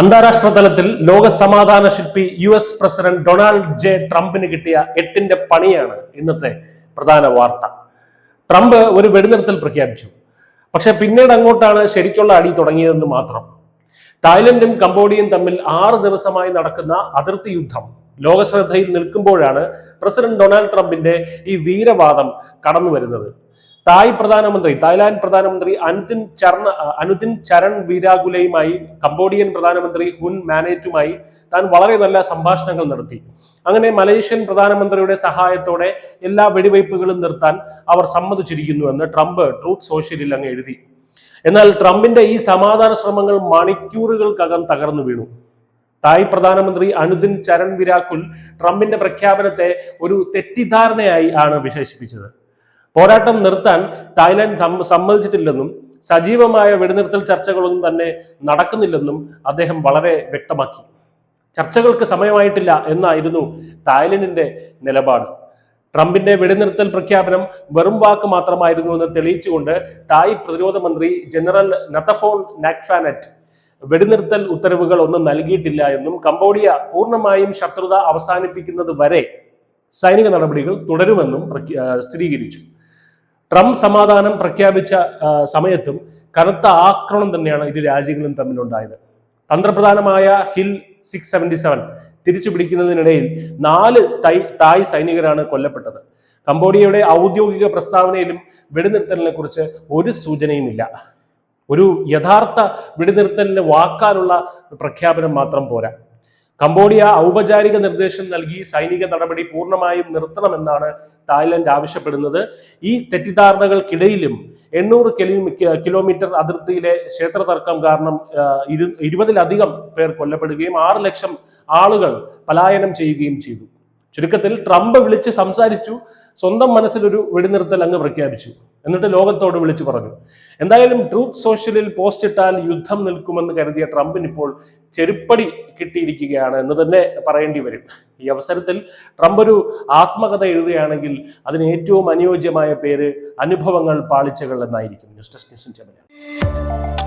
അന്താരാഷ്ട്ര തലത്തിൽ ലോക സമാധാന ശില്പി US പ്രസിഡന്റ് ഡൊണാൾഡ് ജെ ട്രംപിന് കിട്ടിയ 8ന്റെ പണിയാണ് ഇന്നത്തെ പ്രധാന വാർത്ത. ട്രംപ് ഒരു വെടിനിർത്തൽ പ്രഖ്യാപിച്ചു. പക്ഷെ പിന്നീട് അങ്ങോട്ടാണ് ശരിക്കുള്ള അടി തുടങ്ങിയതെന്ന് മാത്രം. തായ്ലൻഡും കംബോഡിയയും തമ്മിൽ 6 ദിവസമായി നടക്കുന്ന അതിർത്തി യുദ്ധം ലോകശ്രദ്ധയിൽ നിൽക്കുമ്പോഴാണ് പ്രസിഡന്റ് ഡൊണാൾഡ് ട്രംപിന്റെ ഈ വീരവാദം കടന്നു വരുന്നത്. തായ്ലാൻഡ് പ്രധാനമന്ത്രി അനുദിൻ ചരൺ വീരാഗുലയുമായി കംബോഡിയൻ പ്രധാനമന്ത്രി ഹുൻ മാനേറ്റുമായി താൻ വളരെ നല്ല സംഭാഷണങ്ങൾ നടത്തി. അങ്ങനെ മലേഷ്യൻ പ്രധാനമന്ത്രിയുടെ സഹായത്തോടെ എല്ലാ വെടിവയ്പ്പുകളും നിർത്താൻ അവർ സമ്മതിച്ചിരിക്കുന്നു എന്ന് ട്രംപ് ട്രൂത്ത് സോഷ്യലിൽ അങ്ങ് എഴുതി. എന്നാൽ ട്രംപിന്റെ ഈ സമാധാന ശ്രമങ്ങൾ മണിക്കൂറുകൾക്കകം തകർന്നു വീണു. തായ് പ്രധാനമന്ത്രി അനുദിൻ ചരൺ വീരാഗുൽ ട്രംപിന്റെ പ്രഖ്യാപനത്തെ ഒരു തെറ്റിദ്ധാരണയായി ആണ് വിശേഷിപ്പിച്ചത്. പോരാട്ടം നിർത്താൻ തായ്ലാന്റ് സമ്മതിച്ചിട്ടില്ലെന്നും സജീവമായ വെടിനിർത്തൽ ചർച്ചകളൊന്നും തന്നെ നടക്കുന്നില്ലെന്നും അദ്ദേഹം വളരെ വ്യക്തമാക്കി. ചർച്ചകൾക്ക് സമയമായിട്ടില്ല എന്നായിരുന്നു തായ്ലൻഡിന്റെ നിലപാട്. ട്രംപിന്റെ വെടിനിർത്തൽ പ്രഖ്യാപനം വെറും വാക്ക് മാത്രമായിരുന്നു എന്ന് തെളിയിച്ചുകൊണ്ട് തായ് പ്രതിരോധ മന്ത്രി ജനറൽ നതഫോൺ നാക്ഫാനറ്റ് വെടിനിർത്തൽ ഉത്തരവുകൾ ഒന്നും നൽകിയിട്ടില്ല എന്നും കംബോഡിയ പൂർണ്ണമായും ശത്രുത അവസാനിപ്പിക്കുന്നത് വരെ സൈനിക നടപടികൾ തുടരുമെന്നും സ്ഥിരീകരിച്ചു. ട്രംപ് സമാധാനം പ്രഖ്യാപിച്ച സമയത്തും കനത്ത ആക്രമണം തന്നെയാണ് ഇരു രാജ്യങ്ങളും തമ്മിലുണ്ടായത്. തന്ത്രപ്രധാനമായ ഹിൽ 677 തിരിച്ചു പിടിക്കുന്നതിനിടയിൽ 4 തായ് സൈനികരാണ് കൊല്ലപ്പെട്ടത്. കംബോഡിയയുടെ ഔദ്യോഗിക പ്രസ്താവനയിലും വെടിനിർത്തലിനെ കുറിച്ച് ഒരു സൂചനയുമില്ല. ഒരു യഥാർത്ഥ വെടിനിർത്തലിന് വാക്കാലുള്ള പ്രഖ്യാപനം മാത്രം പോരാ. കംബോഡിയ ഔപചാരിക നിർദ്ദേശം നൽകി സൈനിക നടപടി പൂർണ്ണമായും നിർത്തണമെന്നാണ് തായ്ലൻഡ് ആവശ്യപ്പെടുന്നത്. ഈ തെറ്റിദ്ധാരണകൾക്കിടയിലും 800 കിലോമീറ്റർ അതിർത്തിയിലെ ക്ഷേത്ര തർക്കം കാരണം 20-ലധികം പേർ കൊല്ലപ്പെടുകയും 6 ലക്ഷം ആളുകൾ പലായനം ചെയ്യുകയും ചെയ്തു. ചുരുക്കത്തിൽ ട്രംപ് വിളിച്ച് സംസാരിച്ചു, സ്വന്തം മനസ്സിലൊരു വെടിനിർത്തൽ അങ്ങ് പ്രഖ്യാപിച്ചു, എന്നിട്ട് ലോകത്തോട് വിളിച്ചു പറഞ്ഞു. എന്തായാലും ട്രൂത്ത് സോഷ്യലിൽ പോസ്റ്റ് ഇട്ടാൽ യുദ്ധം നിൽക്കുമെന്ന് കരുതിയ ട്രംപിന് ഇപ്പോൾ ചെരുപ്പടി കിട്ടിയിരിക്കുകയാണ് എന്ന് തന്നെ പറയേണ്ടി വരും. ഈ അവസരത്തിൽ ട്രംപ് ഒരു ആത്മകഥ എഴുതുകയാണെങ്കിൽ അതിന് ഏറ്റവും അനുയോജ്യമായ പേര് അനുഭവങ്ങൾ പാളിച്ചകൾ എന്നായിരിക്കും. News desk news India.